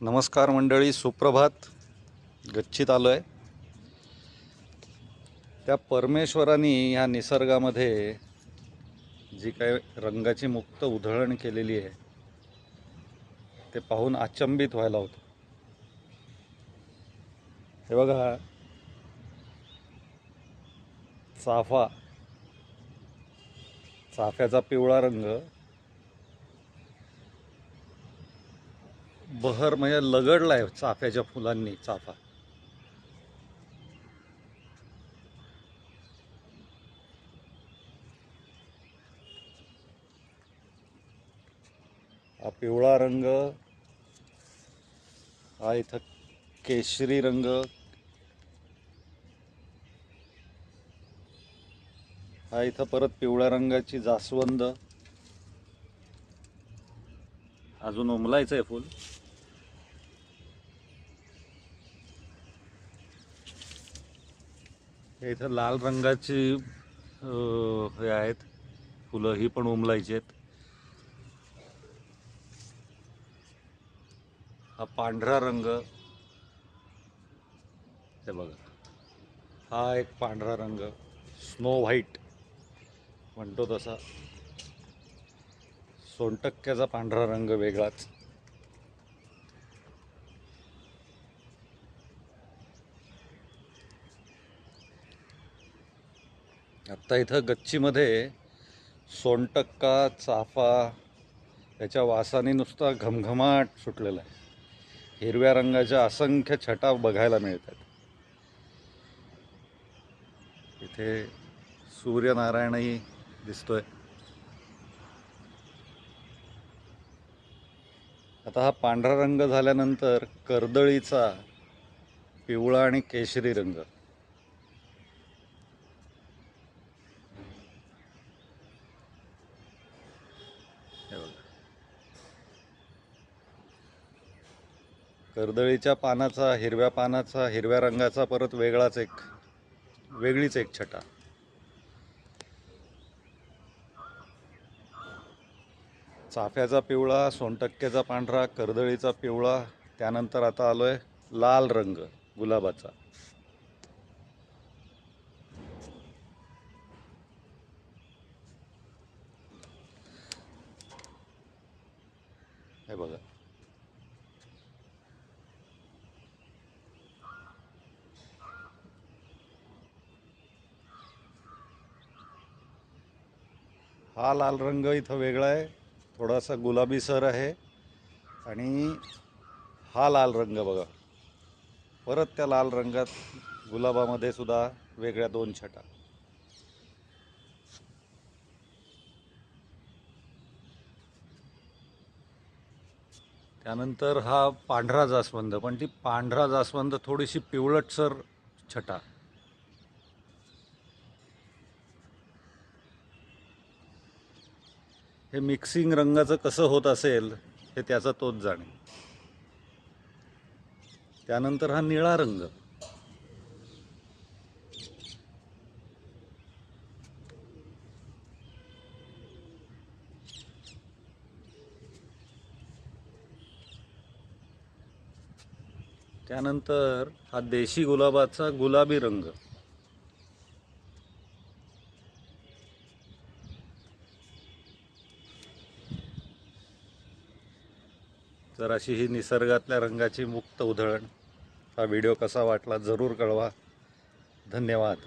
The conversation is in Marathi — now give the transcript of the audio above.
नमस्कार मंडळी, सुप्रभात. गच्चीत आलो आहे. त्या परमेश्वरांनी ह्या निसर्गामध्ये जी काही रंगाची मुक्त उधळण केलेली आहे ते पाहून अचंबित व्हायला होतं. हे बघा, चाफ्याचा पिवळा रंग बहर म्हणजे लगडलाय चाफ्याच्या फुलांनी. चाफा हा पिवळा रंग, हा इथं केशरी रंग, हा इथं परत पिवळ्या रंगाची जास्वंद. अजून उमलायचं आहे फुल. हे इथं लाल रंगाची हे आहेत फुलं, ही पण उमलायची आहेत. हा पांढरा रंग, हे बघा, हा एक पांढरा रंग, स्नो व्हाईट म्हणतो तसा. सोनटक्क्याचा पांढरा रंग वेगळाच. आत्ता इथं गच्चीमध्ये सोनटक्का, चाफा याच्या वासाने नुसता घमघमाट सुटलेला आहे. हिरव्या रंगाच्या असंख्य छटा बघायला मिळतात. इथे सूर्यनारायणही दिसतोय. आता हा पांढरा रंग झाल्यानंतर कर्दळीचा पिवळा आणि केशरी रंग. हे बघा, कर्दळीच्या पानाचा, हिरव्या रंगाचा परत वेगळीच एक छटा. चाफ्याचा पिवळा, सोनटक्क्याचा पांढरा, कर्दळीचा पिवळा, त्यानंतर आता आलोय लाल रंग गुलाबाचा. हे बघा, हा लाल रंग इथं वेगळा आहे, थोडासा गुलाबी सर आहे. आणि हा लाल रंग बघा, परत त्या लाल रंगात गुलाबामध्ये सुद्धा वेगळ्या दोन छटा. त्यानंतर हा पांढरा जास्वंद, पण ती पांढरा जास्वंद थोडीशी पिवळटसर छटा. हे मिक्सिंग रंगाचं कसं होत असेल हे त्याचा तोच जाणे. त्यानंतर हा निळा रंग. त्यानंतर हा देशी गुलाबाचा गुलाबी रंग. तर अशी ही निसर्गातल्या रंगाची मुक्त उधळण. हा व्हिडिओ कसा वाटला जरूर कळवा. धन्यवाद.